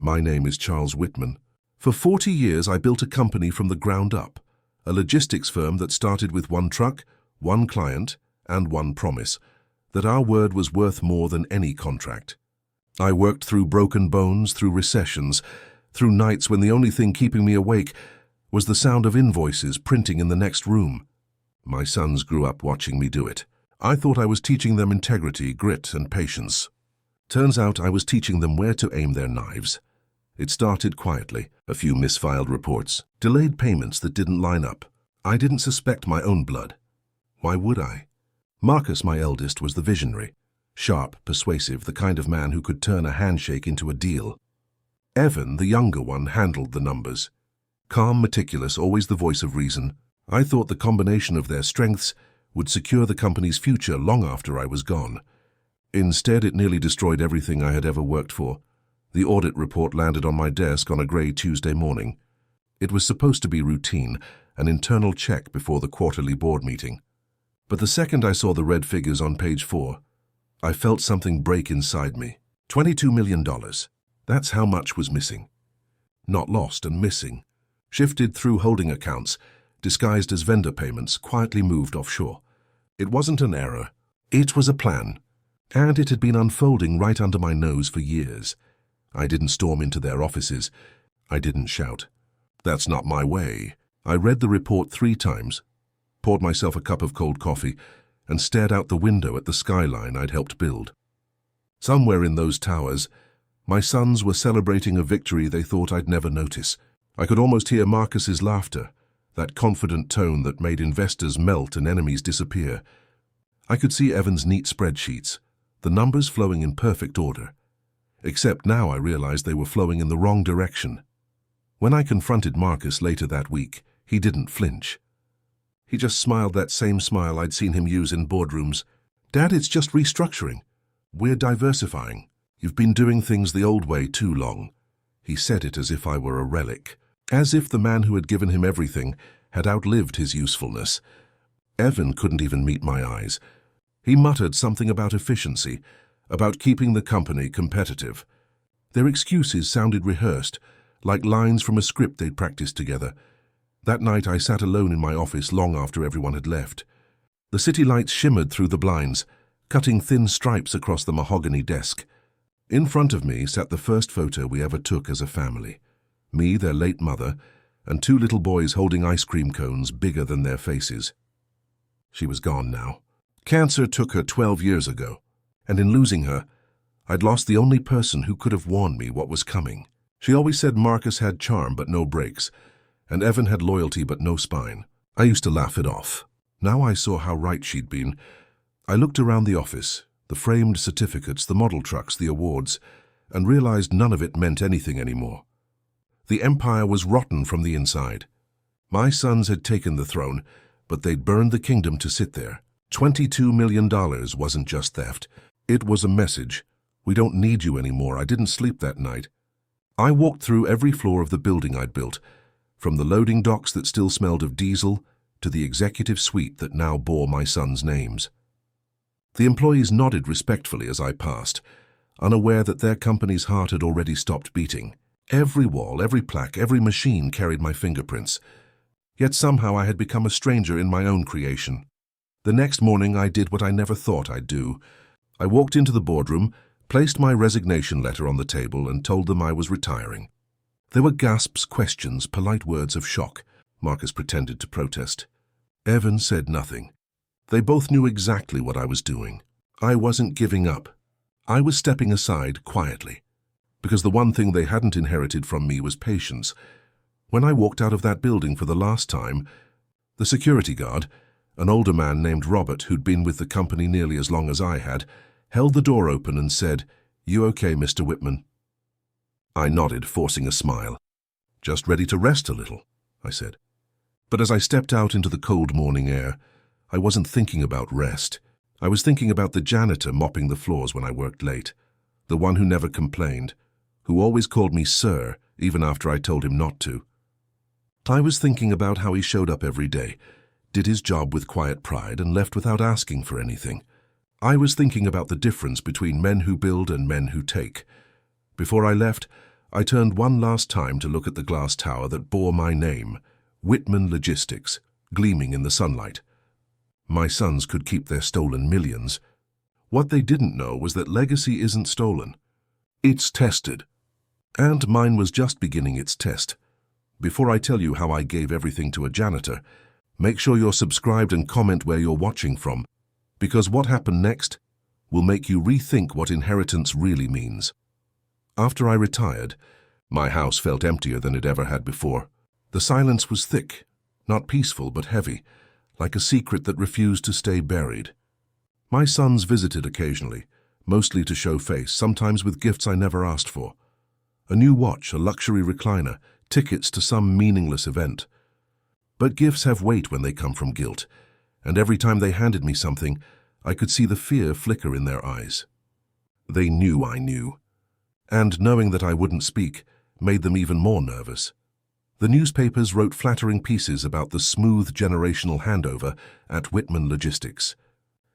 My name is Charles Whitman. For 40 years, I built a company from the ground up, a logistics firm that started with one truck, one client, and one promise, that our word was worth more than any contract. I worked through broken bones, through recessions, through nights when the only thing keeping me awake was the sound of invoices printing in the next room. My sons grew up watching me do it. I thought I was teaching them integrity, grit, and patience. Turns out I was teaching them where to aim their knives. It started quietly, a few misfiled reports, delayed payments that didn't line up. I didn't suspect my own blood. Why would I? Marcus, my eldest, was the visionary. Sharp, persuasive, the kind of man who could turn a handshake into a deal. Evan, the younger one, handled the numbers. Calm, meticulous, always the voice of reason. I thought the combination of their strengths would secure the company's future long after I was gone. Instead, it nearly destroyed everything I had ever worked for. The audit report landed on my desk on a grey Tuesday morning. It was supposed to be routine, an internal check before the quarterly board meeting. But the second I saw the red figures on page 4, I felt something break inside me. $22 million. That's how much was missing. Not lost and missing. Shifted through holding accounts, disguised as vendor payments, quietly moved offshore. It wasn't an error. It was a plan. And it had been unfolding right under my nose for years. I didn't storm into their offices. I didn't shout. That's not my way. I read the report 3 times, poured myself a cup of cold coffee, and stared out the window at the skyline I'd helped build. Somewhere in those towers, my sons were celebrating a victory they thought I'd never notice. I could almost hear Marcus's laughter, that confident tone that made investors melt and enemies disappear. I could see Evan's neat spreadsheets, the numbers flowing in perfect order. Except now I realized they were flowing in the wrong direction. When I confronted Marcus later that week, he didn't flinch. He just smiled that same smile I'd seen him use in boardrooms. "Dad, it's just restructuring. We're diversifying. You've been doing things the old way too long." He said it as if I were a relic, as if the man who had given him everything had outlived his usefulness. Evan couldn't even meet my eyes. He muttered something about efficiency, about keeping the company competitive. Their excuses sounded rehearsed, like lines from a script they'd practiced together. That night I sat alone in my office long after everyone had left. The city lights shimmered through the blinds, cutting thin stripes across the mahogany desk. In front of me sat the first photo we ever took as a family. Me, their late mother, and 2 little boys holding ice cream cones bigger than their faces. She was gone now. Cancer took her 12 years ago, and in losing her, I'd lost the only person who could have warned me what was coming. She always said Marcus had charm but no brakes, and Evan had loyalty but no spine. I used to laugh it off. Now I saw how right she'd been. I looked around the office, the framed certificates, the model trucks, the awards, and realized none of it meant anything anymore. The empire was rotten from the inside. My sons had taken the throne, but they'd burned the kingdom to sit there. $22 million wasn't just theft. It was a message. We don't need you anymore. I didn't sleep that night. I walked through every floor of the building I'd built, from the loading docks that still smelled of diesel to the executive suite that now bore my sons' names. The employees nodded respectfully as I passed, unaware that their company's heart had already stopped beating. Every wall, every plaque, every machine carried my fingerprints. Yet somehow I had become a stranger in my own creation. The next morning I did what I never thought I'd do. I walked into the boardroom, placed my resignation letter on the table, and told them I was retiring. There were gasps, questions, polite words of shock. Marcus pretended to protest. Evan said nothing. They both knew exactly what I was doing. I wasn't giving up. I was stepping aside quietly, because the one thing they hadn't inherited from me was patience. When I walked out of that building for the last time, the security guard, an older man named Robert who'd been with the company nearly as long as I had, held the door open and said, "You okay, Mr. Whitman?" I nodded, forcing a smile. "Just ready to rest a little," I said. But as I stepped out into the cold morning air, I wasn't thinking about rest. I was thinking about the janitor mopping the floors when I worked late, the one who never complained, who always called me sir, even after I told him not to. I was thinking about how he showed up every day, did his job with quiet pride, and left without asking for anything. I was thinking about the difference between men who build and men who take. Before I left, I turned one last time to look at the glass tower that bore my name, Whitman Logistics, gleaming in the sunlight. My sons could keep their stolen millions. What they didn't know was that legacy isn't stolen. It's tested. And mine was just beginning its test. Before I tell you how I gave everything to a janitor, make sure you're subscribed and comment where you're watching from, because what happened next will make you rethink what inheritance really means. After I retired, my house felt emptier than it ever had before. The silence was thick, not peaceful but heavy, like a secret that refused to stay buried. My sons visited occasionally, mostly to show face, sometimes with gifts I never asked for. A new watch, a luxury recliner, tickets to some meaningless event. But gifts have weight when they come from guilt, and every time they handed me something, I could see the fear flicker in their eyes. They knew I knew, and knowing that I wouldn't speak made them even more nervous. The newspapers wrote flattering pieces about the smooth generational handover at Whitman Logistics.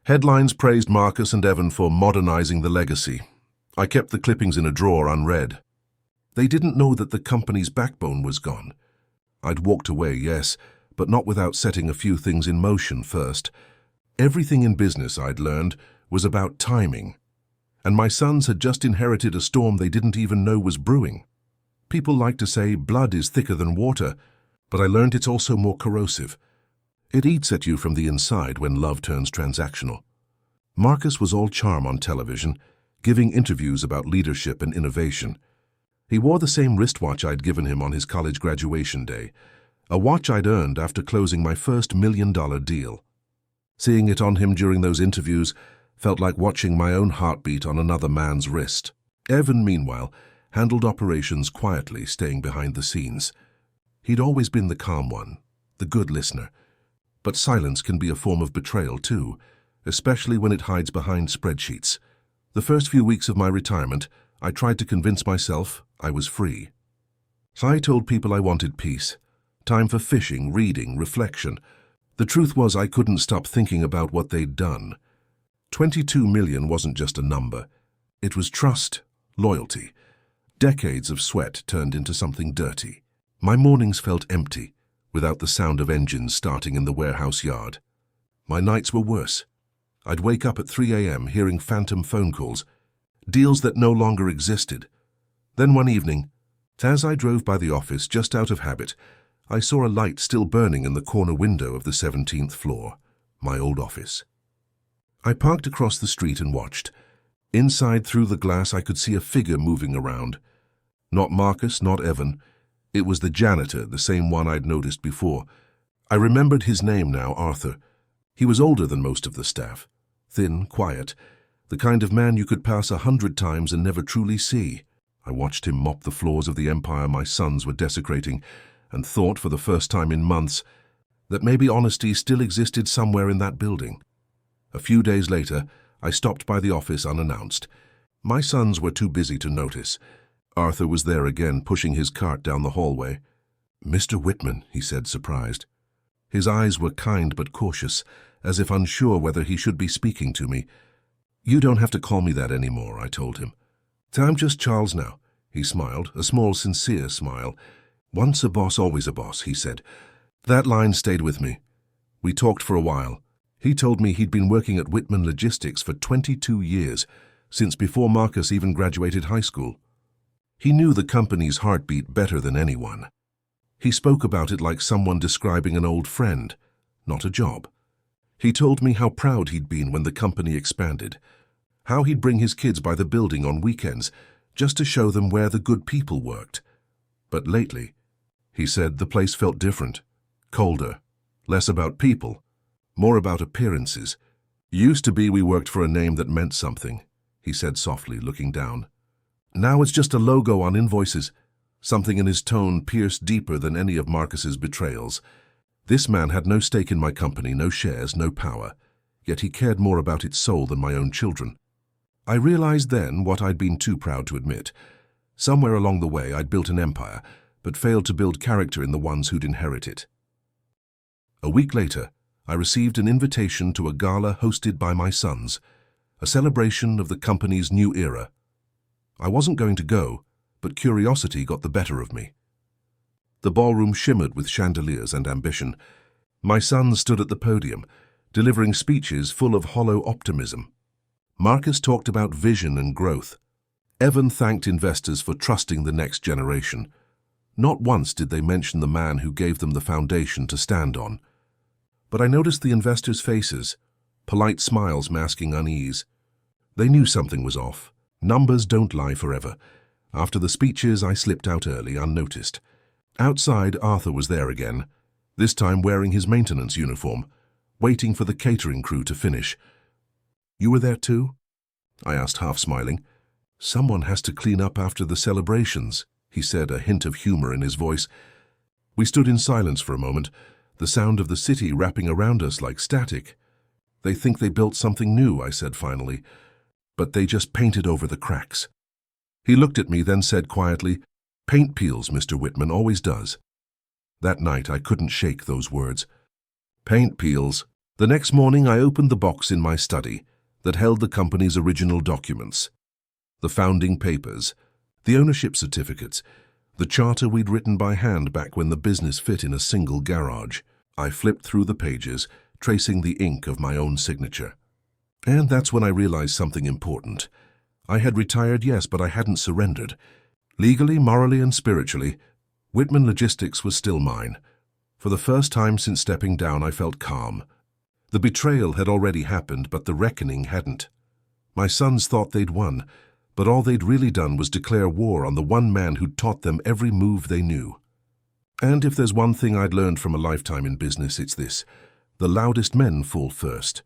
Headlines praised Marcus and Evan for modernizing the legacy. I kept the clippings in a drawer unread. They didn't know that the company's backbone was gone. I'd walked away, yes, but not without setting a few things in motion first. Everything in business, I'd learned, was about timing. And my sons had just inherited a storm they didn't even know was brewing. People like to say blood is thicker than water, but I learned it's also more corrosive. It eats at you from the inside when love turns transactional. Marcus was all charm on television, giving interviews about leadership and innovation. He wore the same wristwatch I'd given him on his college graduation day, a watch I'd earned after closing my first $1 million deal. Seeing it on him during those interviews felt like watching my own heartbeat on another man's wrist. Evan, meanwhile, handled operations quietly, staying behind the scenes. He'd always been the calm one, the good listener. But silence can be a form of betrayal too, especially when it hides behind spreadsheets. The first few weeks of my retirement, I tried to convince myself I was free. I told people I wanted peace, time for fishing, reading, reflection. The truth was I couldn't stop thinking about what they'd done. 22 million wasn't just a number. It was trust, loyalty. Decades of sweat turned into something dirty. My mornings felt empty, without the sound of engines starting in the warehouse yard. My nights were worse. I'd wake up at 3 a.m. hearing phantom phone calls, deals that no longer existed. Then one evening, as I drove by the office just out of habit, I saw a light still burning in the corner window of the 17th floor, my old office. I parked across the street and watched. Inside, through the glass, I could see a figure moving around. Not Marcus, not Evan. It was the janitor, the same one I'd noticed before. I remembered his name now, Arthur. He was older than most of the staff. Thin, quiet, the kind of man you could pass 100 times and never truly see. I watched him mop the floors of the empire my sons were desecrating, and thought, for the first time in months, that maybe honesty still existed somewhere in that building. A few days later, I stopped by the office unannounced. My sons were too busy to notice. Arthur was there again, pushing his cart down the hallway. "Mr. Whitman," he said, surprised. His eyes were kind but cautious, as if unsure whether he should be speaking to me. "You don't have to call me that anymore," I told him. "I'm just Charles now," he smiled, a small, sincere smile. "Once a boss, always a boss," he said. That line stayed with me. We talked for a while. He told me he'd been working at Whitman Logistics for 22 years, since before Marcus even graduated high school. He knew the company's heartbeat better than anyone. He spoke about it like someone describing an old friend, not a job. He told me how proud he'd been when the company expanded, how he'd bring his kids by the building on weekends just to show them where the good people worked. But lately, he said, the place felt different, colder, less about people, more about appearances. "Used to be we worked for a name that meant something," he said softly, looking down. "Now it's just a logo on invoices." Something in his tone pierced deeper than any of Marcus's betrayals. This man had no stake in my company, no shares, no power, yet he cared more about its soul than my own children. I realized then what I'd been too proud to admit. Somewhere along the way I'd built an empire, but failed to build character in the ones who'd inherit it. A week later, I received an invitation to a gala hosted by my sons, a celebration of the company's new era. I wasn't going to go, but curiosity got the better of me. The ballroom shimmered with chandeliers and ambition. My sons stood at the podium, delivering speeches full of hollow optimism. Marcus talked about vision and growth. Evan thanked investors for trusting the next generation. Not once did they mention the man who gave them the foundation to stand on. But I noticed the investors' faces, polite smiles masking unease. They knew something was off. Numbers don't lie forever. After the speeches, I slipped out early, unnoticed. Outside, Arthur was there again, this time wearing his maintenance uniform, waiting for the catering crew to finish. "You were there too?" I asked, half smiling. "Someone has to clean up after the celebrations," he said, a hint of humor in his voice. We stood in silence for a moment, the sound of the city wrapping around us like static. "They think they built something new," I said finally, "but they just painted over the cracks." He looked at me, then said quietly, "Paint peels, Mr. Whitman, always does." That night I couldn't shake those words. Paint peels. The next morning I opened the box in my study that held the company's original documents. The founding papers, the ownership certificates, the charter we'd written by hand back when the business fit in a single garage. I flipped through the pages, tracing the ink of my own signature. And that's when I realized something important. I had retired, yes, but I hadn't surrendered. Legally, morally, and spiritually, Whitman Logistics was still mine. For the first time since stepping down, I felt calm. The betrayal had already happened, but the reckoning hadn't. My sons thought they'd won, but all they'd really done was declare war on the one man who'd taught them every move they knew. And if there's one thing I'd learned from a lifetime in business, it's this: the loudest men fall first.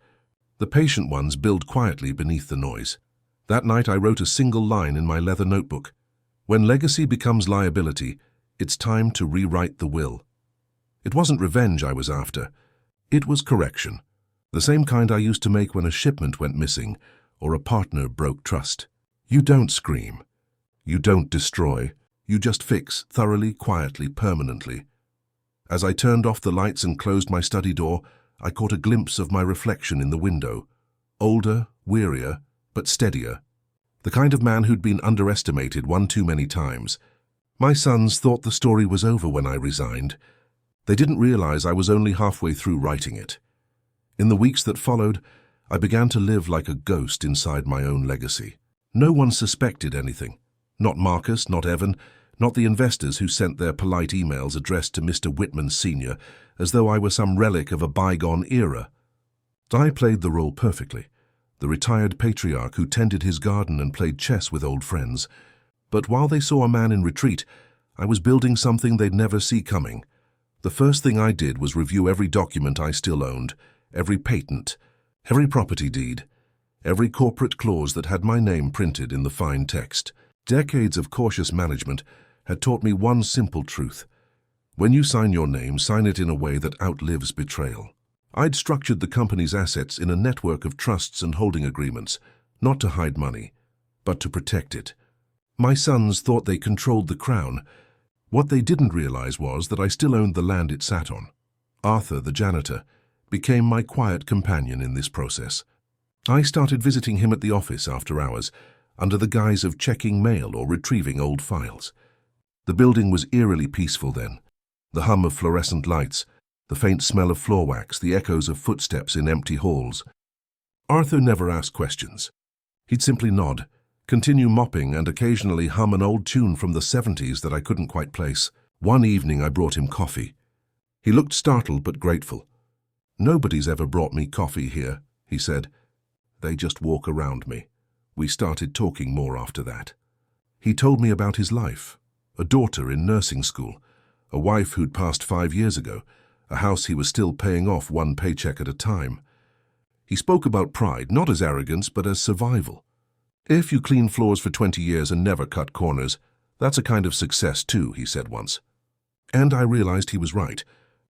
The patient ones build quietly beneath the noise. That night I wrote a single line in my leather notebook. When legacy becomes liability, it's time to rewrite the will. It wasn't revenge I was after. It was correction. The same kind I used to make when a shipment went missing or a partner broke trust. You don't scream. You don't destroy. You just fix, thoroughly, quietly, permanently. As I turned off the lights and closed my study door, I caught a glimpse of my reflection in the window. Older, wearier, but steadier. The kind of man who'd been underestimated one too many times. My sons thought the story was over when I resigned. They didn't realize I was only halfway through writing it. In the weeks that followed, I began to live like a ghost inside my own legacy. No one suspected anything. Not Marcus, not Evan, not the investors who sent their polite emails addressed to Mr. Whitman Sr. as though I were some relic of a bygone era. I played the role perfectly. The retired patriarch who tended his garden and played chess with old friends. But while they saw a man in retreat, I was building something they'd never see coming. The first thing I did was review every document I still owned, every patent, every property deed, every corporate clause that had my name printed in the fine text. Decades of cautious management had taught me one simple truth. When you sign your name, sign it in a way that outlives betrayal. I'd structured the company's assets in a network of trusts and holding agreements, not to hide money, but to protect it. My sons thought they controlled the crown. What they didn't realize was that I still owned the land it sat on. Arthur, the janitor, became my quiet companion in this process. I started visiting him at the office after hours, under the guise of checking mail or retrieving old files. The building was eerily peaceful then. The hum of fluorescent lights, the faint smell of floor wax, the echoes of footsteps in empty halls. Arthur never asked questions. He'd simply nod, continue mopping, and occasionally hum an old tune from the 70s that I couldn't quite place. One evening I brought him coffee. He looked startled but grateful. "Nobody's ever brought me coffee here," he said. "They just walk around me." We started talking more after that. He told me about his life, a daughter in nursing school, a wife who'd passed 5 years ago, a house he was still paying off one paycheck at a time. He spoke about pride, not as arrogance, but as survival. "If you clean floors for 20 years and never cut corners, that's a kind of success too," he said once. And I realized he was right.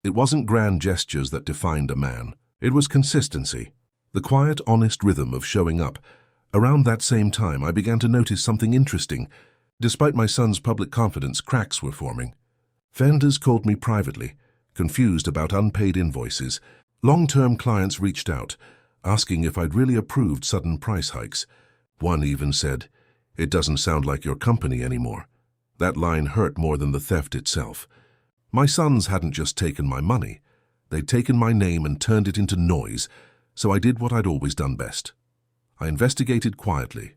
It wasn't grand gestures that defined a man. It was consistency, the quiet, honest rhythm of showing up. Around that same time, I began to notice something interesting. Despite my son's public confidence, cracks were forming. Vendors called me privately, confused about unpaid invoices. Long-term clients reached out, asking if I'd really approved sudden price hikes. One even said, "It doesn't sound like your company anymore." That line hurt more than the theft itself. My sons hadn't just taken my money. They'd taken my name and turned it into noise, so I did what I'd always done best. I investigated quietly.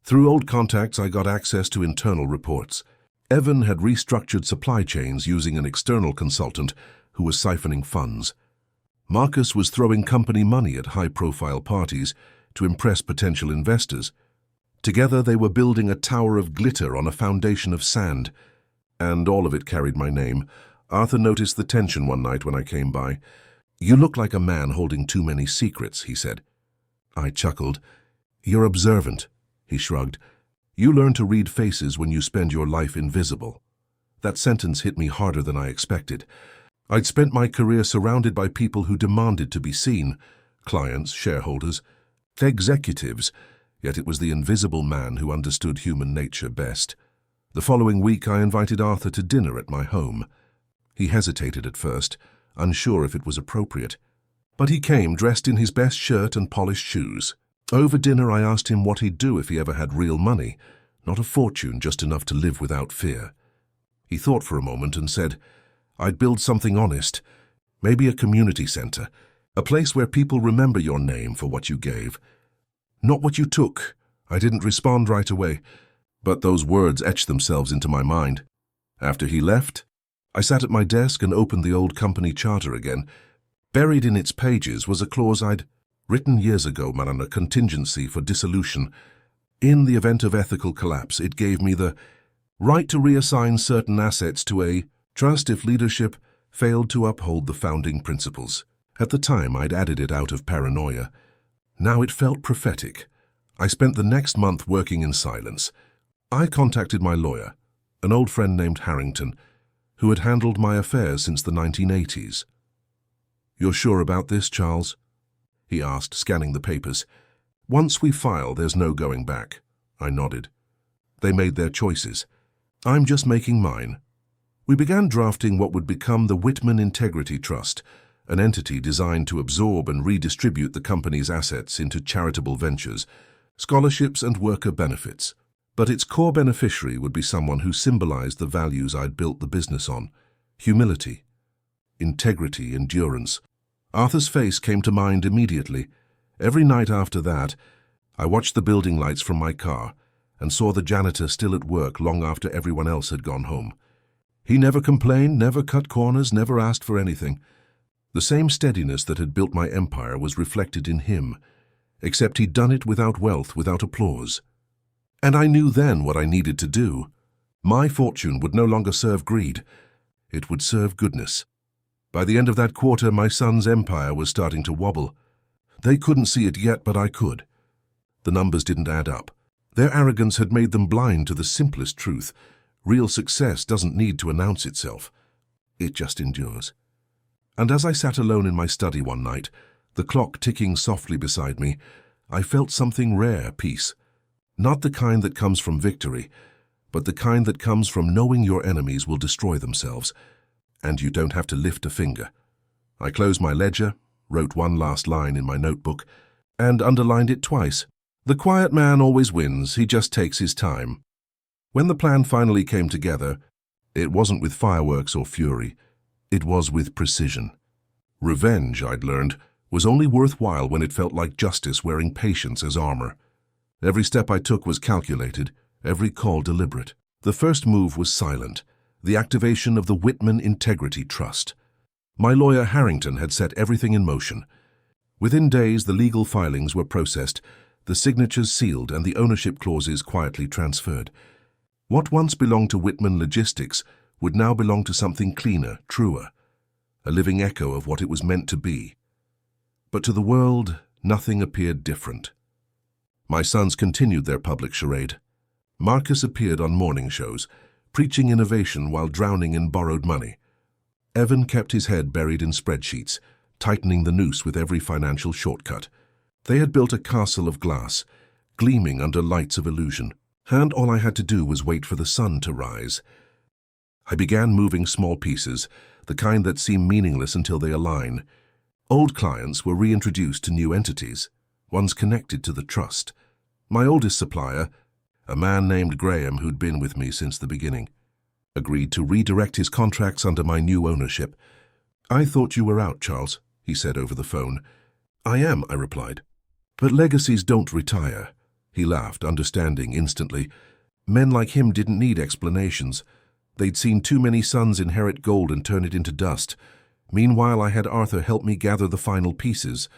Through old contacts, I got access to internal reports. Evan had restructured supply chains using an external consultant who was siphoning funds. Marcus was throwing company money at high-profile parties to impress potential investors. Together, they were building a tower of glitter on a foundation of sand, and all of it carried my name. Arthur noticed the tension one night when I came by. "You look like a man holding too many secrets," he said. I chuckled. "You're observant," he shrugged. "You learn to read faces when you spend your life invisible." That sentence hit me harder than I expected. I'd spent my career surrounded by people who demanded to be seen, clients, shareholders, executives, yet it was the invisible man who understood human nature best. The following week, I invited Arthur to dinner at my home. He hesitated at first, unsure if it was appropriate. But he came dressed in his best shirt and polished shoes. Over dinner, I asked him what he'd do if he ever had real money, not a fortune, just enough to live without fear. He thought for a moment and said, "I'd build something honest, maybe a community center, a place where people remember your name for what you gave, not what you took." I didn't respond right away, but those words etched themselves into my mind. After he left, I sat at my desk and opened the old company charter again. Buried in its pages was a clause I'd written years ago on a contingency for dissolution. In the event of ethical collapse, it gave me the right to reassign certain assets to a trust if leadership failed to uphold the founding principles. At the time, I'd added it out of paranoia. Now it felt prophetic. I spent the next month working in silence. I contacted my lawyer, an old friend named Harrington, who had handled my affairs since the 1980s. "You're sure about this, Charles?" he asked, scanning the papers. "Once we file, there's no going back." I nodded. They made their choices. I'm just making mine. We began drafting what would become the Whitman Integrity Trust, an entity designed to absorb and redistribute the company's assets into charitable ventures, scholarships, and worker benefits. But its core beneficiary would be someone who symbolized the values I'd built the business on: humility, integrity, endurance. Arthur's face came to mind immediately. Every night after that, I watched the building lights from my car and saw the janitor still at work long after everyone else had gone home. He never complained, never cut corners, never asked for anything. The same steadiness that had built my empire was reflected in him, except he'd done it without wealth, without applause. And I knew then what I needed to do. My fortune would no longer serve greed. It would serve goodness. By the end of that quarter, my son's empire was starting to wobble. They couldn't see it yet, but I could. The numbers didn't add up. Their arrogance had made them blind to the simplest truth. Real success doesn't need to announce itself. It just endures. And as I sat alone in my study one night, the clock ticking softly beside me, I felt something rare: peace. Not the kind that comes from victory, but the kind that comes from knowing your enemies will destroy themselves, and you don't have to lift a finger. I closed my ledger, wrote one last line in my notebook, and underlined it twice. The quiet man always wins, he just takes his time. When the plan finally came together, it wasn't with fireworks or fury, it was with precision. Revenge, I'd learned, was only worthwhile when it felt like justice wearing patience as armor. Every step I took was calculated, every call deliberate. The first move was silent: the activation of the Whitman Integrity Trust. My lawyer Harrington had set everything in motion. Within days, the legal filings were processed, the signatures sealed, and the ownership clauses quietly transferred. What once belonged to Whitman Logistics would now belong to something cleaner, truer, a living echo of what it was meant to be. But to the world, nothing appeared different. My sons continued their public charade. Marcus appeared on morning shows, preaching innovation while drowning in borrowed money. Evan kept his head buried in spreadsheets, tightening the noose with every financial shortcut. They had built a castle of glass, gleaming under lights of illusion, and all I had to do was wait for the sun to rise. I began moving small pieces, the kind that seem meaningless until they align. Old clients were reintroduced to new entities, ones connected to the trust. My oldest supplier, a man named Graham who'd been with me since the beginning. agreed to redirect his contracts under my new ownership. "I thought you were out, Charles," he said over the phone. "I am," I replied. "But legacies don't retire." He laughed, understanding instantly. Men like him didn't need explanations. They'd seen too many sons inherit gold and turn it into dust. Meanwhile, I had Arthur help me gather the final pieces.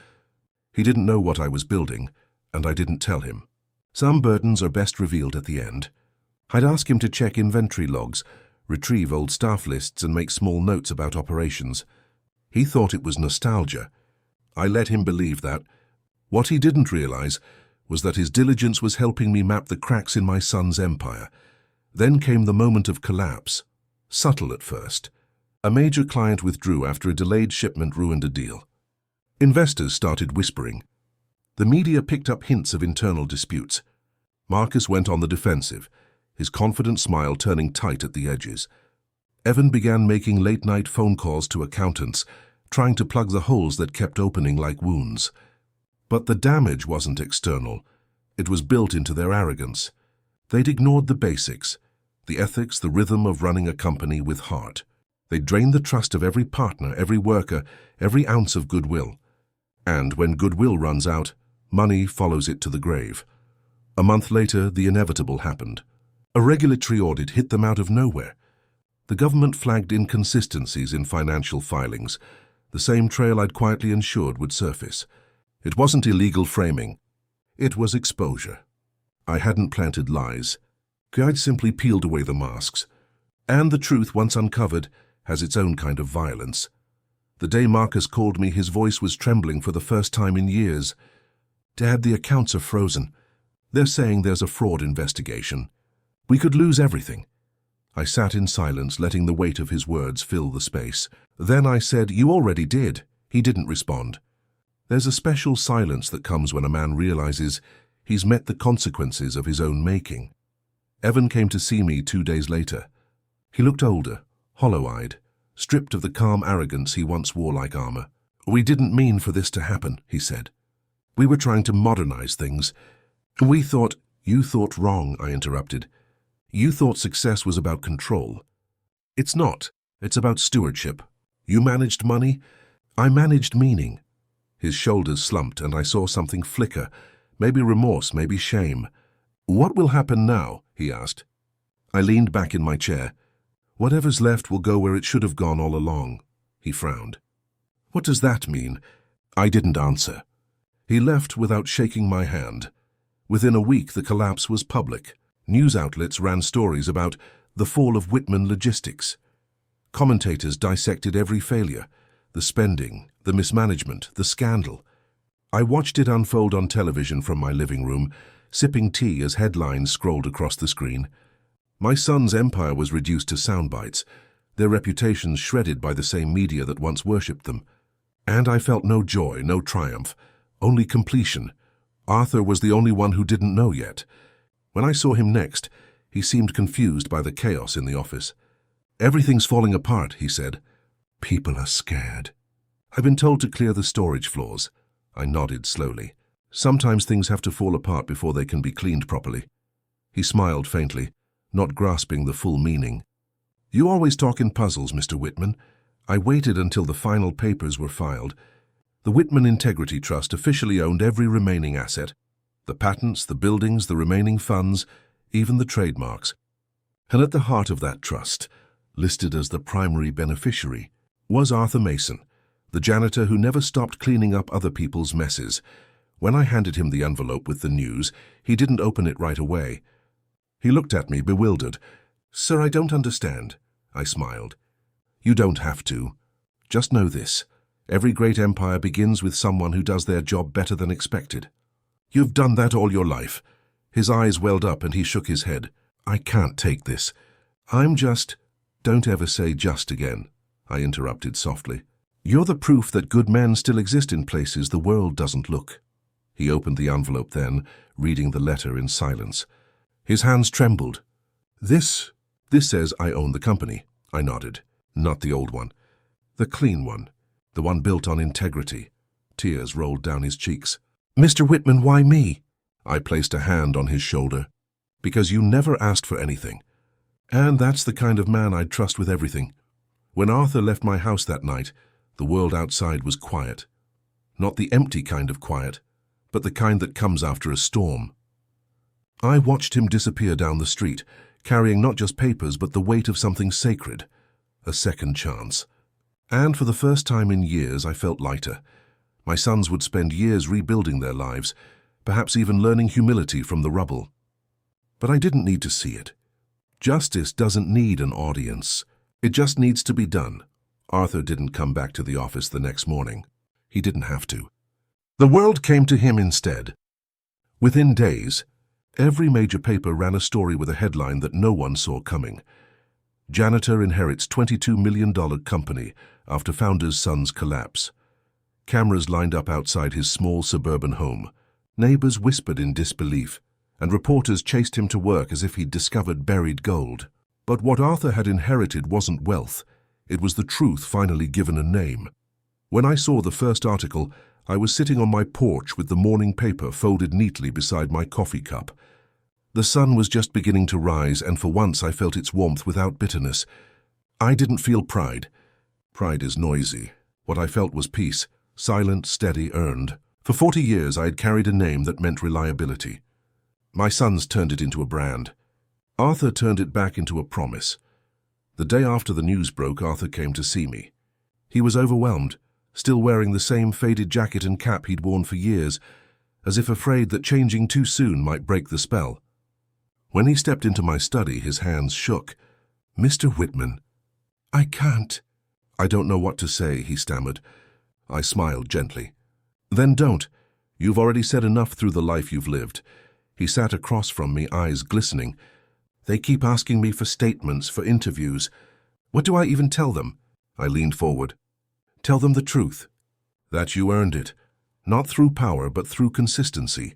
He didn't know what I was building, and I didn't tell him. Some burdens are best revealed at the end. I'd ask him to check inventory logs, retrieve old staff lists, and make small notes about operations. He thought it was nostalgia. I let him believe that. What he didn't realize was that his diligence was helping me map the cracks in my son's empire. Then came the moment of collapse, subtle at first. A major client withdrew after a delayed shipment ruined a deal. Investors started whispering. The media picked up hints of internal disputes. Marcus went on the defensive, his confident smile turning tight at the edges. Evan began making late-night phone calls to accountants, trying to plug the holes that kept opening like wounds. But the damage wasn't external. It was built into their arrogance. They'd ignored the basics, the ethics, the rhythm of running a company with heart. They'd drained the trust of every partner, every worker, every ounce of goodwill. And when goodwill runs out, money follows it to the grave. A month later, the inevitable happened. A regulatory audit hit them out of nowhere. The government flagged inconsistencies in financial filings, the same trail I'd quietly ensured would surface. It wasn't illegal framing. It was exposure. I hadn't planted lies. I'd simply peeled away the masks. And the truth, once uncovered, has its own kind of violence. The day Marcus called me, his voice was trembling for the first time in years. "Dad, the accounts are frozen. They're saying there's a fraud investigation. We could lose everything." I sat in silence, letting the weight of his words fill the space. Then I said, "You already did." He didn't respond. There's a special silence that comes when a man realizes he's met the consequences of his own making. Evan came to see me 2 days later. He looked older, hollow-eyed, stripped of the calm arrogance he once wore like armor. "We didn't mean for this to happen," he said. "We were trying to modernize things. We thought—" "You thought wrong," I interrupted. "You thought success was about control. It's not. It's about stewardship. You managed money. I managed meaning." His shoulders slumped, and I saw something flicker, maybe remorse, maybe shame. "What will happen now?" he asked. I leaned back in my chair. "Whatever's left will go where it should have gone all along," he frowned. "What does that mean?" I didn't answer. He left without shaking my hand. Within a week, the collapse was public. News outlets ran stories about the fall of Whitman Logistics. Commentators dissected every failure, the spending, the mismanagement, the scandal. I watched it unfold on television from my living room, sipping tea as headlines scrolled across the screen. My son's empire was reduced to sound bites, their reputations shredded by the same media that once worshipped them. And I felt no joy, no triumph, only completion. Arthur was the only one who didn't know yet. When I saw him next, he seemed confused by the chaos in the office. "Everything's falling apart," he said. "People are scared. I've been told to clear the storage floors." I nodded slowly. "Sometimes things have to fall apart before they can be cleaned properly." He smiled faintly, not grasping the full meaning. "You always talk in puzzles, Mr. Whitman." I waited until the final papers were filed. The Whitman Integrity Trust officially owned every remaining asset. The patents, the buildings, the remaining funds, even the trademarks. And at the heart of that trust, listed as the primary beneficiary, was Arthur Mason, the janitor who never stopped cleaning up other people's messes. When I handed him the envelope with the news, he didn't open it right away. He looked at me, bewildered. "Sir, I don't understand." I smiled. "You don't have to. Just know this. Every great empire begins with someone who does their job better than expected. You've done that all your life." His eyes welled up and he shook his head. "I can't take this. I'm just—" "Don't ever say just again," I interrupted softly. "You're the proof that good men still exist in places the world doesn't look." He opened the envelope then, reading the letter in silence. His hands trembled. This says I own the company." I nodded. "Not the old one. The clean one. The one built on integrity." Tears rolled down his cheeks. "Mr. Whitman, why me?" I placed a hand on his shoulder. "Because you never asked for anything. And that's the kind of man I'd trust with everything. When Arthur left my house that night, the world outside was quiet. Not the empty kind of quiet, but the kind that comes after a storm. I watched him disappear down the street, carrying not just papers but the weight of something sacred, a second chance. And for the first time in years, I felt lighter. My sons would spend years rebuilding their lives, perhaps even learning humility from the rubble. But I didn't need to see it. Justice doesn't need an audience. It just needs to be done. Arthur didn't come back to the office the next morning. He didn't have to. The world came to him instead. Within days, every major paper ran a story with a headline that no one saw coming. Janitor inherits $22 million company after founder's son's collapse. Cameras lined up outside his small suburban home. Neighbors whispered in disbelief, and reporters chased him to work as if he'd discovered buried gold. But what Arthur had inherited wasn't wealth. It was the truth finally given a name. When I saw the first article, I was sitting on my porch with the morning paper folded neatly beside my coffee cup. The sun was just beginning to rise, and for once I felt its warmth without bitterness. I didn't feel pride. Pride is noisy. What I felt was peace, silent, steady, earned. For 40 years I had carried a name that meant reliability. My sons turned it into a brand. Arthur turned it back into a promise. The day after the news broke, Arthur came to see me. He was overwhelmed, still wearing the same faded jacket and cap he'd worn for years, as if afraid that changing too soon might break the spell. When he stepped into my study, his hands shook. "Mr. Whitman, I can't." "I don't know what to say," he stammered. I smiled gently. "Then don't. You've already said enough through the life you've lived." He sat across from me, eyes glistening. "They keep asking me for statements, for interviews. What do I even tell them?" I leaned forward. "Tell them the truth. That you earned it. Not through power, but through consistency.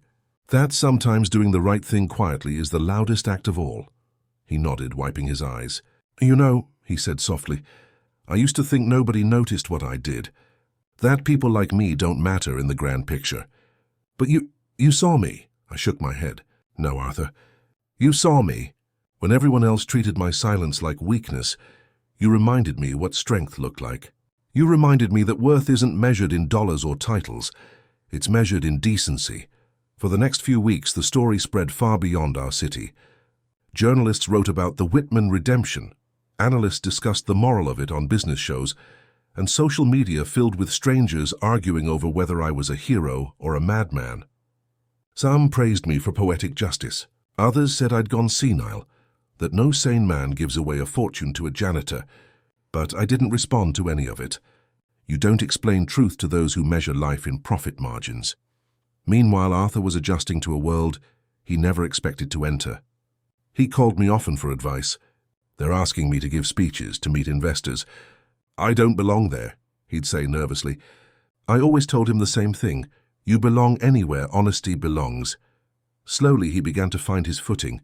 That sometimes doing the right thing quietly is the loudest act of all." He nodded, wiping his eyes. "You know," he said softly, "I used to think nobody noticed what I did. That people like me don't matter in the grand picture. But you saw me." I shook my head. "No, Arthur. You saw me. When everyone else treated my silence like weakness, you reminded me what strength looked like. You reminded me that worth isn't measured in dollars or titles. It's measured in decency." For the next few weeks, the story spread far beyond our city. Journalists wrote about the Whitman redemption. Analysts discussed the moral of it on business shows, and social media filled with strangers arguing over whether I was a hero or a madman. Some praised me for poetic justice. Others said I'd gone senile, that no sane man gives away a fortune to a janitor. But I didn't respond to any of it. You don't explain truth to those who measure life in profit margins. Meanwhile, Arthur was adjusting to a world he never expected to enter. He called me often for advice. "They're asking me to give speeches, to meet investors. I don't belong there," he'd say nervously. I always told him the same thing. You belong anywhere honesty belongs. Slowly, he began to find his footing.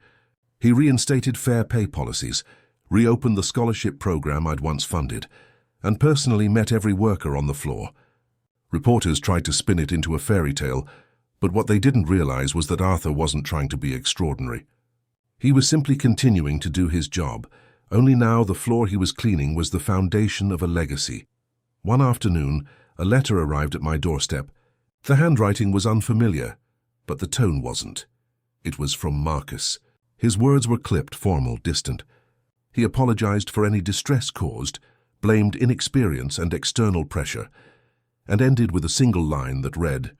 He reinstated fair pay policies, reopened the scholarship program I'd once funded, and personally met every worker on the floor. Reporters tried to spin it into a fairy tale, but what they didn't realize was that Arthur wasn't trying to be extraordinary. He was simply continuing to do his job, only now the floor he was cleaning was the foundation of a legacy. One afternoon, a letter arrived at my doorstep. The handwriting was unfamiliar, but the tone wasn't. It was from Marcus. His words were clipped, formal, distant. He apologized for any distress caused, blamed inexperience and external pressure, and ended with a single line that read,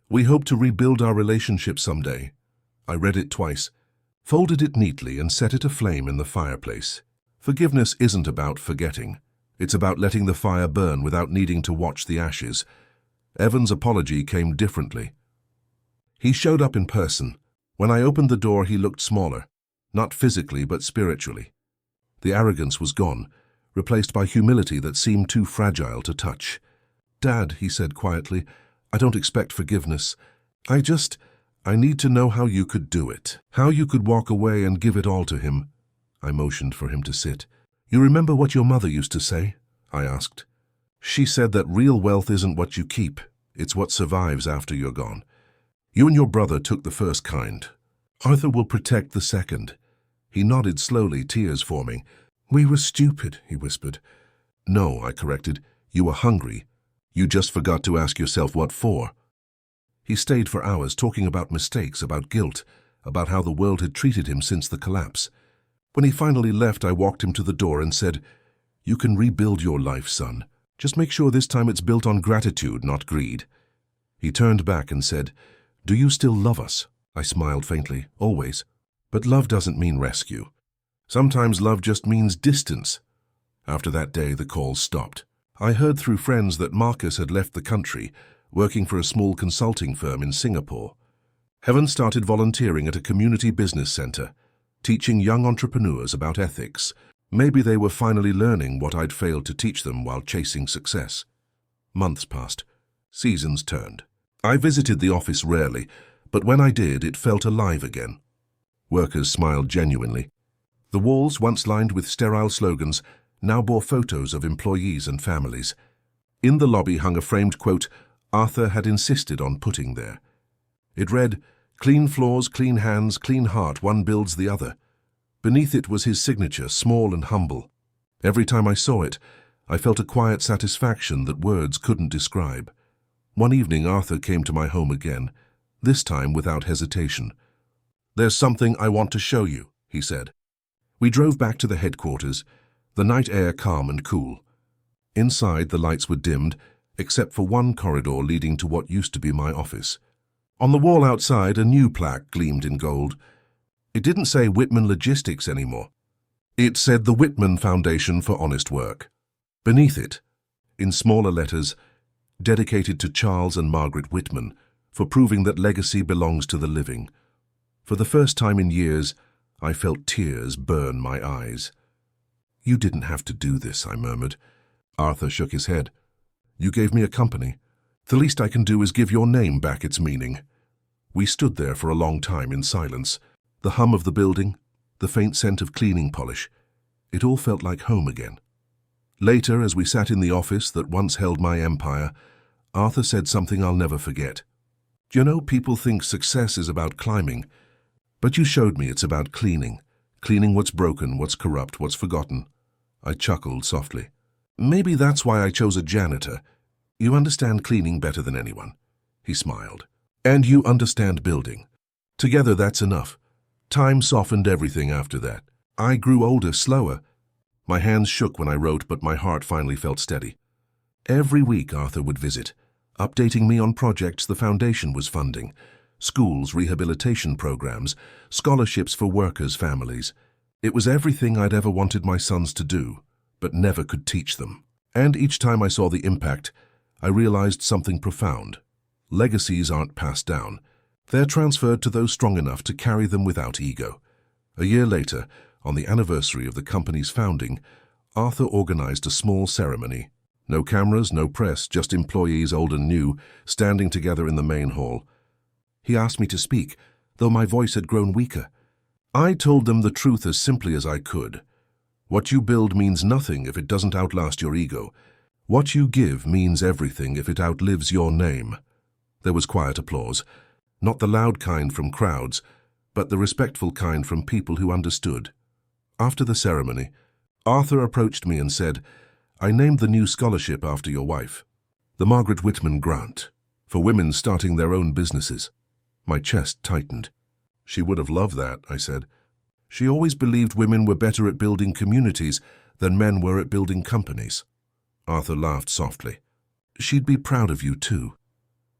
"We hope to rebuild our relationship someday." I read it twice, folded it neatly, and set it aflame in the fireplace. Forgiveness isn't about forgetting. It's about letting the fire burn without needing to watch the ashes. Evan's apology came differently. He showed up in person. When I opened the door, he looked smaller, not physically but spiritually. The arrogance was gone, replaced by humility that seemed too fragile to touch. "Dad," he said quietly, "I don't expect forgiveness. I need to know how you could do it, how you could walk away and give it all to him." I motioned for him to sit. "You remember what your mother used to say?" I asked. "She said that real wealth isn't what you keep, it's what survives after you're gone. You and your brother took the first kind. Arthur will protect the second." He nodded slowly, tears forming. "We were stupid," he whispered. "No," I corrected. "You were hungry. You just forgot to ask yourself what for." He stayed for hours talking about mistakes, about guilt, about how the world had treated him since the collapse. When he finally left, I walked him to the door and said, "You can rebuild your life, son. Just make sure this time it's built on gratitude, not greed." He turned back and said, "Do you still love us?" I smiled faintly. "Always. But love doesn't mean rescue. Sometimes love just means distance." After that day, the calls stopped. I heard through friends that Marcus had left the country, working for a small consulting firm in Singapore. Heaven started volunteering at a community business center, teaching young entrepreneurs about ethics. Maybe they were finally learning what I'd failed to teach them while chasing success. Months passed. Seasons turned. I visited the office rarely, but when I did, it felt alive again. Workers smiled genuinely. The walls, once lined with sterile slogans, now bore photos of employees and families. In the lobby hung a framed quote Arthur had insisted on putting there. It read, "Clean floors, clean hands, clean heart, one builds the other." Beneath it was his signature, small and humble. Every time I saw it, I felt a quiet satisfaction that words couldn't describe. One evening, Arthur came to my home again, this time without hesitation. "There's something I want to show you," he said. We drove back to the headquarters, the night air calm and cool. Inside, the lights were dimmed, except for one corridor leading to what used to be my office. On the wall outside, a new plaque gleamed in gold. It didn't say Whitman Logistics anymore. It said the Whitman Foundation for Honest Work. Beneath it, in smaller letters, dedicated to Charles and Margaret Whitman, for proving that legacy belongs to the living. For the first time in years, I felt tears burn my eyes. "You didn't have to do this," I murmured. Arthur shook his head. "You gave me a company. The least I can do is give your name back its meaning." We stood there for a long time in silence. The hum of the building, the faint scent of cleaning polish. It all felt like home again. Later, as we sat in the office that once held my empire, Arthur said something I'll never forget. "You know, people think success is about climbing, but you showed me it's about cleaning. Cleaning what's broken, what's corrupt, what's forgotten." I chuckled softly. "Maybe that's why I chose a janitor. You understand cleaning better than anyone." He smiled. "And you understand building. Together, that's enough." Time softened everything after that. I grew older, slower. My hands shook when I wrote, but my heart finally felt steady. Every week, Arthur would visit, updating me on projects the foundation was funding, schools, rehabilitation programs, scholarships for workers' families. It was everything I'd ever wanted my sons to do, but never could teach them. And each time I saw the impact, I realized something profound. Legacies aren't passed down. They're transferred to those strong enough to carry them without ego. A year later, on the anniversary of the company's founding, Arthur organized a small ceremony. No cameras, no press, just employees old and new, standing together in the main hall. He asked me to speak, though my voice had grown weaker. I told them the truth as simply as I could. What you build means nothing if it doesn't outlast your ego. What you give means everything if it outlives your name. There was quiet applause, not the loud kind from crowds, but the respectful kind from people who understood. After the ceremony, Arthur approached me and said, "I named the new scholarship after your wife, the Margaret Whitman Grant, for women starting their own businesses." My chest tightened. "She would have loved that," I said. "She always believed women were better at building communities than men were at building companies." Arthur laughed softly. "She'd be proud of you, too."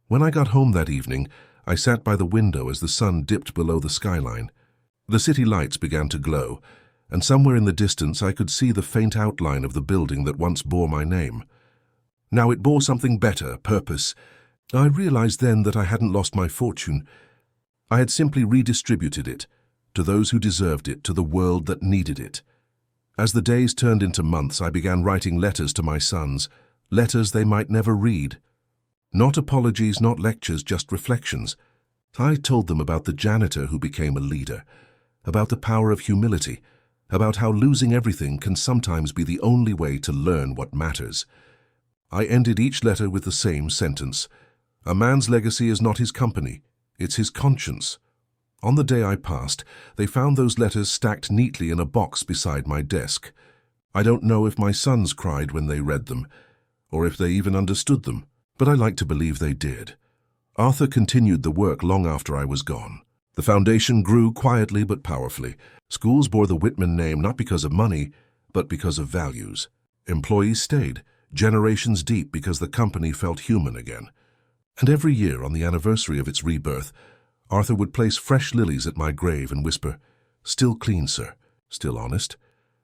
When I got home that evening, I sat by the window as the sun dipped below the skyline. The city lights began to glow, and somewhere in the distance I could see the faint outline of the building that once bore my name. Now it bore something better, purpose. I realized then that I hadn't lost my fortune. I had simply redistributed it, to those who deserved it, to the world that needed it. As the days turned into months, I began writing letters to my sons, letters they might never read. Not apologies, not lectures, just reflections. I told them about the janitor who became a leader, about the power of humility, about how losing everything can sometimes be the only way to learn what matters. I ended each letter with the same sentence. A man's legacy is not his company, it's his conscience. On the day I passed, they found those letters stacked neatly in a box beside my desk. I don't know if my sons cried when they read them, or if they even understood them, but I like to believe they did. Arthur continued the work long after I was gone. The foundation grew quietly but powerfully. Schools bore the Whitman name not because of money, but because of values. Employees stayed, generations deep, because the company felt human again. And every year, on the anniversary of its rebirth, Arthur would place fresh lilies at my grave and whisper, "Still clean, sir. Still honest.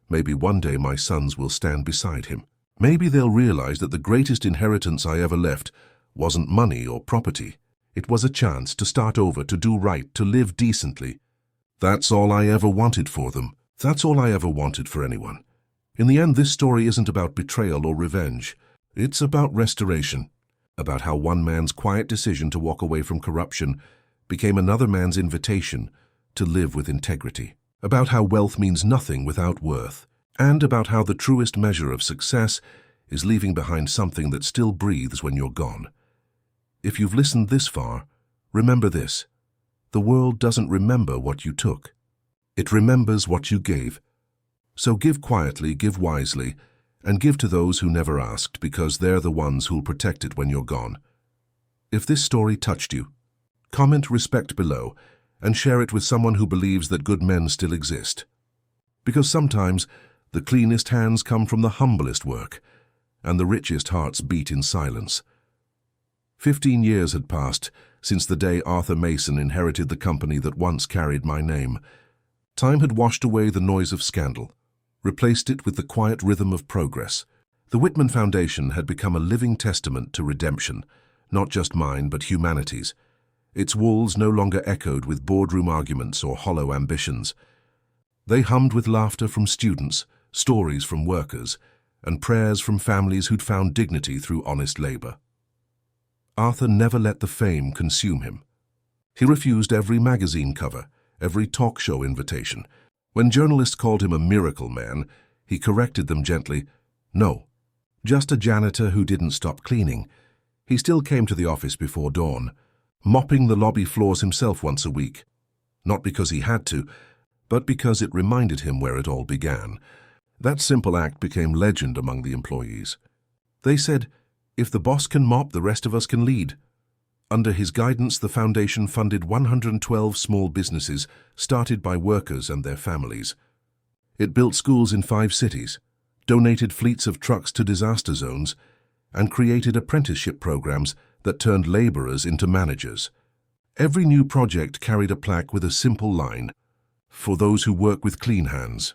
Maybe one day my sons will stand beside him. Maybe they'll realize that the greatest inheritance I ever left wasn't money or property. It was a chance to start over, to do right, to live decently. That's all I ever wanted for them. That's all I ever wanted for anyone." In the end, this story isn't about betrayal or revenge. It's about restoration, about how one man's quiet decision to walk away from corruption became another man's invitation to live with integrity, about how wealth means nothing without worth, and about how the truest measure of success is leaving behind something that still breathes when you're gone. If you've listened this far, remember this: the world doesn't remember what you took. It remembers what you gave. So give quietly, give wisely, and give to those who never asked, because they're the ones who'll protect it when you're gone. If this story touched you, comment respect below and share it with someone who believes that good men still exist. Because sometimes the cleanest hands come from the humblest work, and the richest hearts beat in silence. 15 years had passed since the day Arthur Mason inherited the company that once carried my name. Time had washed away the noise of scandal, replaced it with the quiet rhythm of progress. The Whitman Foundation had become a living testament to redemption, not just mine but humanity's. Its walls no longer echoed with boardroom arguments or hollow ambitions. They hummed with laughter from students, stories from workers, and prayers from families who'd found dignity through honest labor. Arthur never let the fame consume him. He refused every magazine cover, every talk show invitation. When journalists called him a miracle man, he corrected them gently. No, just a janitor who didn't stop cleaning. He still came to the office before dawn, mopping the lobby floors himself once a week. Not because he had to, but because it reminded him where it all began. That simple act became legend among the employees. They said, "If the boss can mop, the rest of us can lead." Under his guidance, the foundation funded 112 small businesses started by workers and their families. It built schools in 5 cities, donated fleets of trucks to disaster zones, and created apprenticeship programs that turned laborers into managers. Every new project carried a plaque with a simple line, "For those who work with clean hands."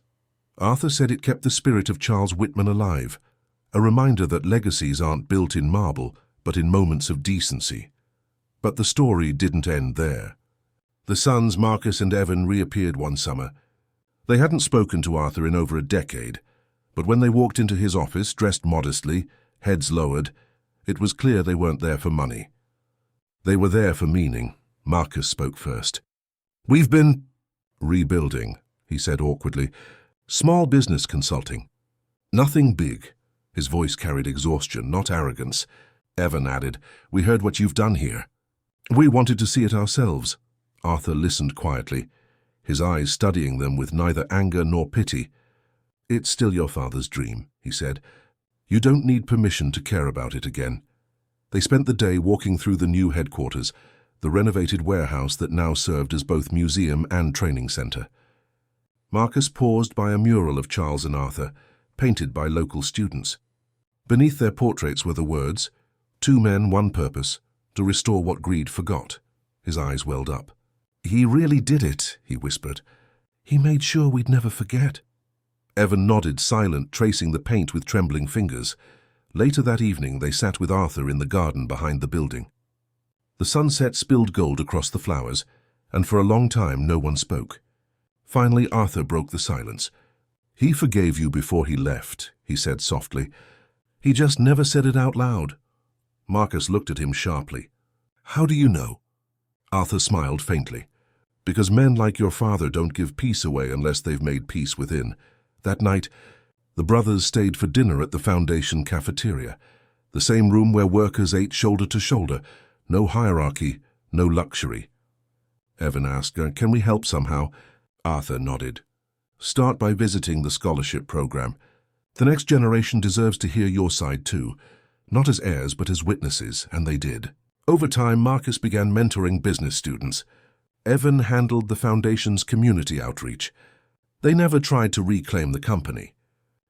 Arthur said it kept the spirit of Charles Whitman alive, a reminder that legacies aren't built in marble, but in moments of decency. But the story didn't end there. The sons, Marcus and Evan, reappeared one summer. They hadn't spoken to Arthur in over a decade, but when they walked into his office, dressed modestly, heads lowered, it was clear they weren't there for money. They were there for meaning. Marcus spoke first. "We've been rebuilding," he said awkwardly. "Small business consulting. Nothing big." His voice carried exhaustion, not arrogance. Evan added, "We heard what you've done here. We wanted to see it ourselves." Arthur listened quietly, his eyes studying them with neither anger nor pity. "It's still your father's dream," he said. "You don't need permission to care about it again." They spent the day walking through the new headquarters, the renovated warehouse that now served as both museum and training center. Marcus paused by a mural of Charles and Arthur, painted by local students. Beneath their portraits were the words, "Two men, one purpose, to restore what greed forgot." His eyes welled up. "He really did it," he whispered. "He made sure we'd never forget." Evan nodded, silent, tracing the paint with trembling fingers. Later that evening, they sat with Arthur in the garden behind the building. The sunset spilled gold across the flowers, and for a long time no one spoke. Finally, Arthur broke the silence. "He forgave you before he left," he said softly. "He just never said it out loud." Marcus looked at him sharply. "How do you know?" Arthur smiled faintly. "Because men like your father don't give peace away unless they've made peace within." That night, the brothers stayed for dinner at the foundation cafeteria, the same room where workers ate shoulder to shoulder. No hierarchy, no luxury. Evan asked. Can we help somehow? Arthur nodded. Start by visiting the scholarship program. The next generation deserves to hear your side too, not as heirs but as witnesses, and they did. Over time, Marcus began mentoring business students. Evan handled the foundation's community outreach. They never tried to reclaim the company.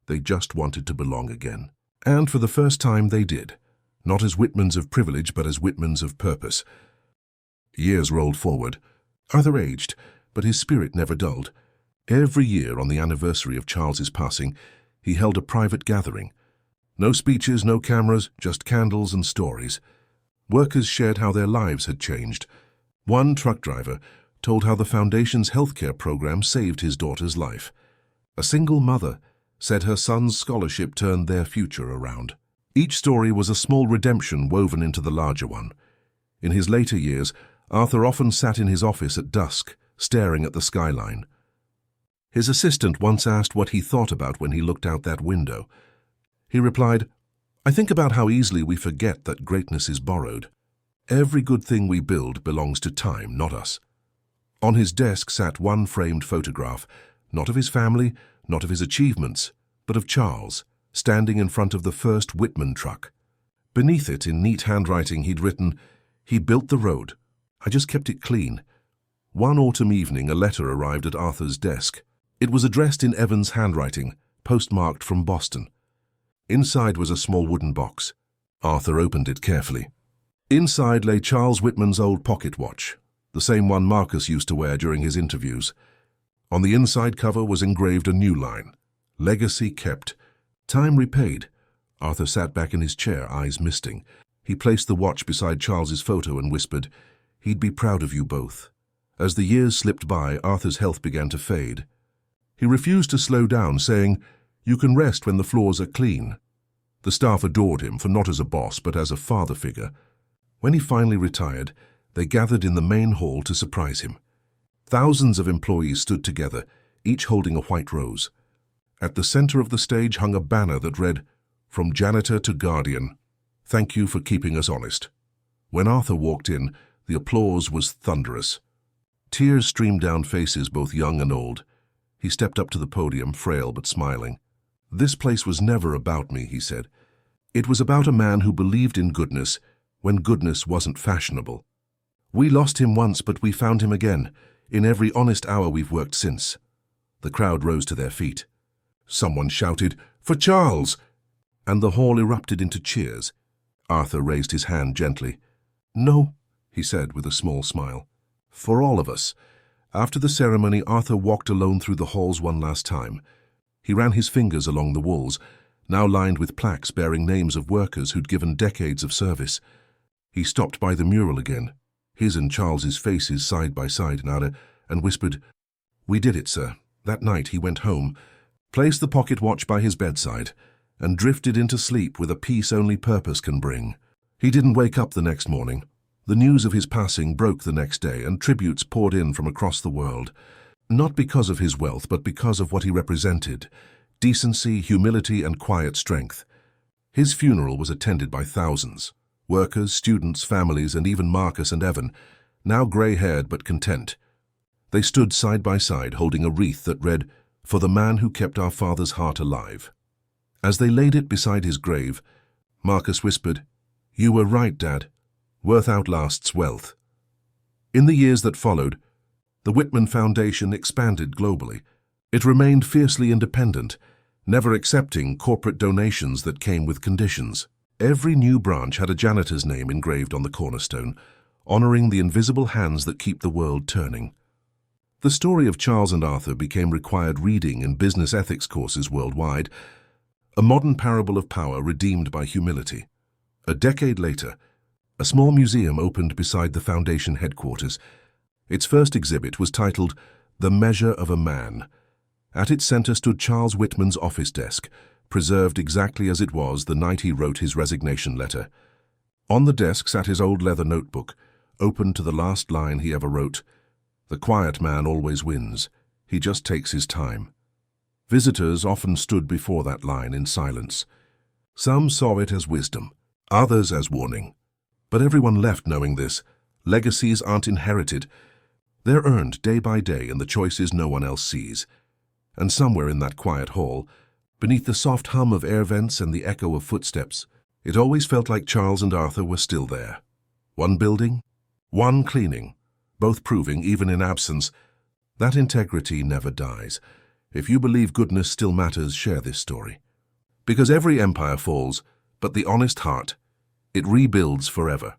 They just wanted to belong again. And for the first time they did, not as Whitmans of privilege but as Whitmans of purpose. Years rolled forward. Arthur aged, but his spirit never dulled. Every year on the anniversary of Charles's passing, he held a private gathering. No speeches, no cameras, just candles and stories. Workers shared how their lives had changed. One truck driver told how the Foundation's healthcare program saved his daughter's life. A single mother said her son's scholarship turned their future around. Each story was a small redemption woven into the larger one. In his later years, Arthur often sat in his office at dusk, staring at the skyline. His assistant once asked what he thought about when he looked out that window. He replied, "I think about how easily we forget that greatness is borrowed. Every good thing we build belongs to time, not us." On his desk sat one framed photograph, not of his family, not of his achievements, but of Charles, standing in front of the first Whitman truck. Beneath it, in neat handwriting, he'd written, "He built the road. I just kept it clean." One autumn evening, a letter arrived at Arthur's desk. It was addressed in Evan's handwriting, postmarked from Boston. Inside was a small wooden box. Arthur opened it carefully. Inside lay Charles Whitman's old pocket watch, the same one Marcus used to wear during his interviews. On the inside cover was engraved a new line, "Legacy kept, time repaid." Arthur sat back in his chair, eyes misting. He placed the watch beside Charles's photo and whispered, "He'd be proud of you both." As the years slipped by, Arthur's health began to fade. He refused to slow down, saying, "You can rest when the floors are clean." The staff adored him, for not as a boss, but as a father figure. When he finally retired, they gathered in the main hall to surprise him. Thousands of employees stood together, each holding a white rose. At the center of the stage hung a banner that read, "From Janitor to Guardian. Thank you for keeping us honest." When Arthur walked in, the applause was thunderous. Tears streamed down faces both young and old. He stepped up to the podium, frail but smiling. "This place was never about me," he said. "It was about a man who believed in goodness when goodness wasn't fashionable. We lost him once, but we found him again, in every honest hour we've worked since." The crowd rose to their feet. Someone shouted, "For Charles!" and the hall erupted into cheers. Arthur raised his hand gently. "No," he said with a small smile. "For all of us." After the ceremony, Arthur walked alone through the halls one last time. He ran his fingers along the walls, now lined with plaques bearing names of workers who'd given decades of service. He stopped by the mural again, his and Charles's faces side by side now, and whispered, "We did it, sir." That night he went home, placed the pocket watch by his bedside, and drifted into sleep with a peace only purpose can bring. He didn't wake up the next morning. The news of his passing broke the next day, and tributes poured in from across the world. Not because of his wealth, but because of what he represented: decency, humility, and quiet strength. His funeral was attended by thousands. Workers, students, families, and even Marcus and Evan, now grey-haired but content. They stood side by side, holding a wreath that read, "For the man who kept our father's heart alive." As they laid it beside his grave, Marcus whispered, "You were right, Dad. Worth outlasts wealth." In the years that followed, the Whitman Foundation expanded globally. It remained fiercely independent, never accepting corporate donations that came with conditions. Every new branch had a janitor's name engraved on the cornerstone, honoring the invisible hands that keep the world turning. The story of Charles and Arthur became required reading in business ethics courses worldwide, a modern parable of power redeemed by humility. A decade later, a small museum opened beside the Foundation headquarters. Its first exhibit was titled "The Measure of a Man." At its center stood Charles Whitman's office desk, preserved exactly as it was the night he wrote his resignation letter. On the desk sat his old leather notebook, open to the last line he ever wrote: "The quiet man always wins. He just takes his time." Visitors often stood before that line in silence. Some saw it as wisdom, others as warning. But everyone left knowing this: legacies aren't inherited. They're earned day by day in the choices no one else sees. And somewhere in that quiet hall, beneath the soft hum of air vents and the echo of footsteps, it always felt like Charles and Arthur were still there. One building, one cleaning, both proving, even in absence, that integrity never dies. If you believe goodness still matters, share this story. Because every empire falls, but the honest heart, it rebuilds forever.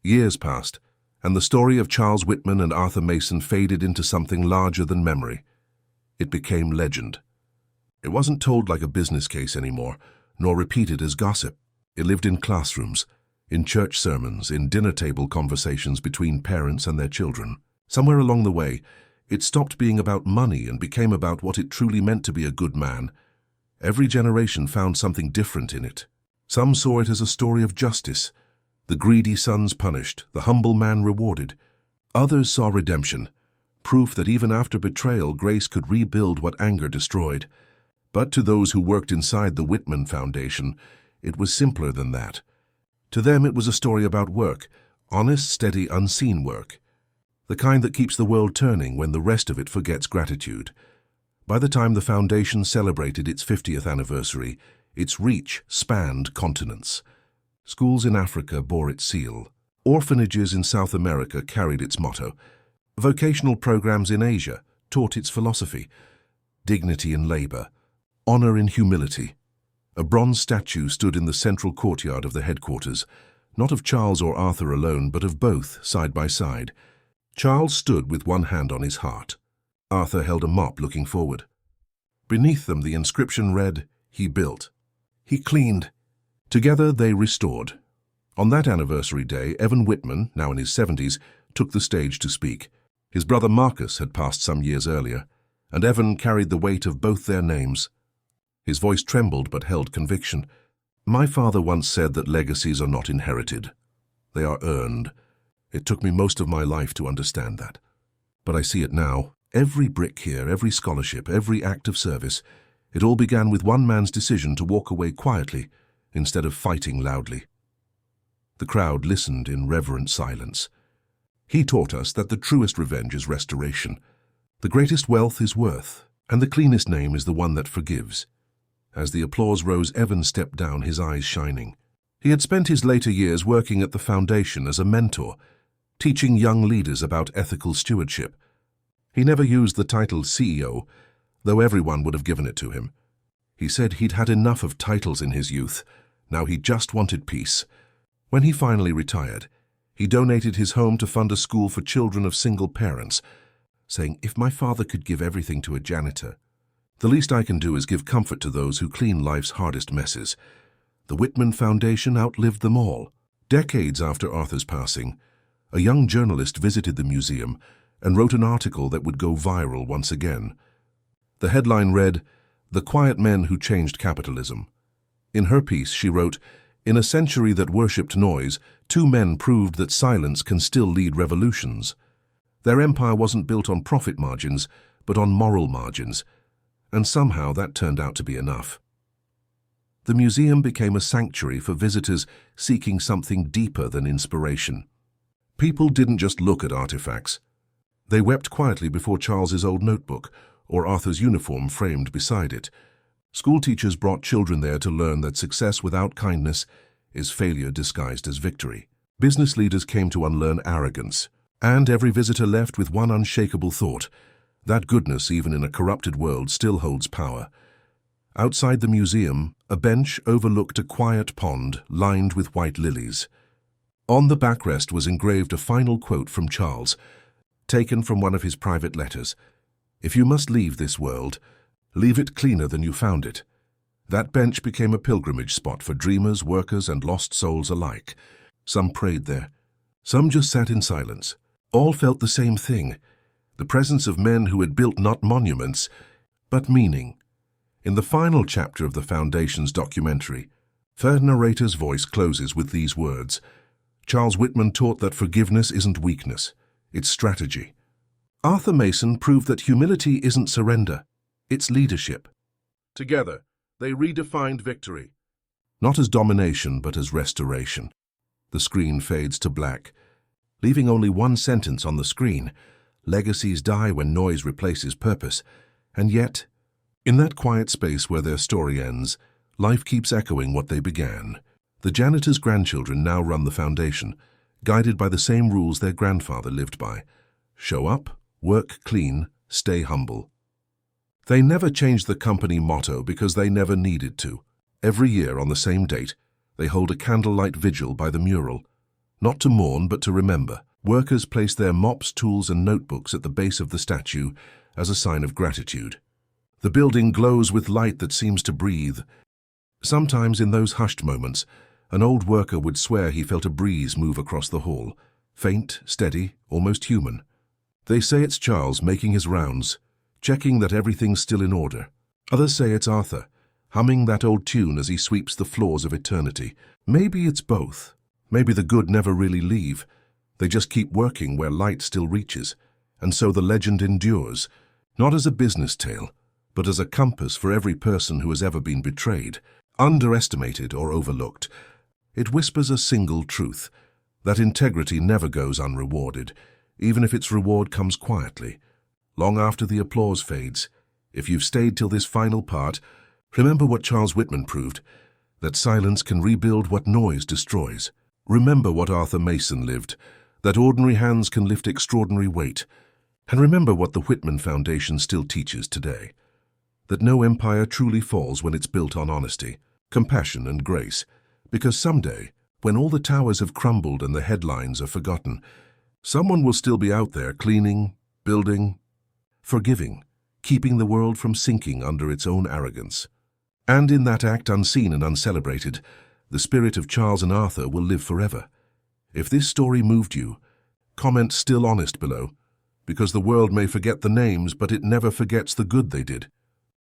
Years passed, and the story of Charles Whitman and Arthur Mason faded into something larger than memory. It became legend. It wasn't told like a business case anymore, nor repeated as gossip. It lived in classrooms, in church sermons, in dinner table conversations between parents and their children. Somewhere along the way, it stopped being about money and became about what it truly meant to be a good man. Every generation found something different in it. Some saw it as a story of justice, the greedy sons punished, the humble man rewarded. Others saw redemption, proof that even after betrayal, grace could rebuild what anger destroyed. But to those who worked inside the Whitman Foundation, it was simpler than that. To them, it was a story about work, honest, steady, unseen work. The kind that keeps the world turning when the rest of it forgets gratitude. By the time the foundation celebrated its 50th anniversary, its reach spanned continents. Schools in Africa bore its seal. Orphanages in South America carried its motto. Vocational programs in Asia taught its philosophy. Dignity in labor, honor in humility. A bronze statue stood in the central courtyard of the headquarters, not of Charles or Arthur alone, but of both, side by side. Charles stood with one hand on his heart. Arthur held a mop looking forward. Beneath them the inscription read, "He built. He cleaned." Together they restored. On that anniversary day, Evan Whitman, now in his 70s, took the stage to speak. His brother Marcus had passed some years earlier, and Evan carried the weight of both their names. His voice trembled but held conviction. "My father once said that legacies are not inherited. They are earned. It took me most of my life to understand that. But I see it now. Every brick here, every scholarship, every act of service, it all began with one man's decision to walk away quietly instead of fighting loudly." The crowd listened in reverent silence. He taught us that the truest revenge is restoration. The greatest wealth is worth, and the cleanest name is the one that forgives. As the applause rose, Evan stepped down, his eyes shining. He had spent his later years working at the foundation as a mentor, teaching young leaders about ethical stewardship. He never used the title CEO, though everyone would have given it to him. He said he'd had enough of titles in his youth. Now he just wanted peace. When he finally retired, he donated his home to fund a school for children of single parents, saying, "If my father could give everything to a janitor, the least I can do is give comfort to those who clean life's hardest messes." The Whitman Foundation outlived them all. Decades after Arthur's passing, a young journalist visited the museum and wrote an article that would go viral once again. The headline read, "The Quiet Men Who Changed Capitalism." In her piece, she wrote, "In a century that worshipped noise, two men proved that silence can still lead revolutions. Their empire wasn't built on profit margins, but on moral margins, and somehow that turned out to be enough." The museum became a sanctuary for visitors seeking something deeper than inspiration. People didn't just look at artifacts. They wept quietly before Charles's old notebook or Arthur's uniform framed beside it. School teachers brought children there to learn that success without kindness is failure disguised as victory. Business leaders came to unlearn arrogance, and every visitor left with one unshakable thought: that goodness, even in a corrupted world, still holds power. Outside the museum, a bench overlooked a quiet pond lined with white lilies. On the backrest was engraved a final quote from Charles, taken from one of his private letters: "If you must leave this world, leave it cleaner than you found it." That bench became a pilgrimage spot for dreamers, workers, and lost souls alike. Some prayed there. Some just sat in silence. All felt the same thing: the presence of men who had built not monuments, but meaning. In the final chapter of the Foundation's documentary, the narrator's voice closes with these words: "Charles Whitman taught that forgiveness isn't weakness, it's strategy." Arthur Mason proved that humility isn't surrender, it's leadership. Together, they redefined victory, not as domination, but as restoration. The screen fades to black, leaving only one sentence on the screen: Legacies die when noise replaces purpose. And yet, in that quiet space where their story ends, life keeps echoing what they began. The janitor's grandchildren now run the foundation, guided by the same rules their grandfather lived by. Show up, work clean, stay humble. They never changed the company motto because they never needed to. Every year on the same date, they hold a candlelight vigil by the mural. Not to mourn, but to remember. Workers place their mops, tools, and notebooks at the base of the statue as a sign of gratitude. The building glows with light that seems to breathe. Sometimes in those hushed moments, an old worker would swear he felt a breeze move across the hall, faint, steady, almost human. They say it's Charles making his rounds, checking that everything's still in order. Others say it's Arthur, humming that old tune as he sweeps the floors of eternity. Maybe it's both. Maybe the good never really leave. They just keep working where light still reaches, and so the legend endures, not as a business tale, but as a compass for every person who has ever been betrayed, underestimated, or overlooked. It whispers a single truth, that integrity never goes unrewarded, even if its reward comes quietly. Long after the applause fades, if you've stayed till this final part, remember what Charles Whitman proved, that silence can rebuild what noise destroys. Remember what Arthur Mason lived, that ordinary hands can lift extraordinary weight. And remember what the Whitman Foundation still teaches today, that no empire truly falls when it's built on honesty, compassion, and grace, because someday, when all the towers have crumbled and the headlines are forgotten, someone will still be out there cleaning, building, forgiving, keeping the world from sinking under its own arrogance. And in that act, unseen and uncelebrated, the spirit of Charles and Arthur will live forever. If this story moved you, comment "Still Honest" below, because the world may forget the names, but it never forgets the good they did.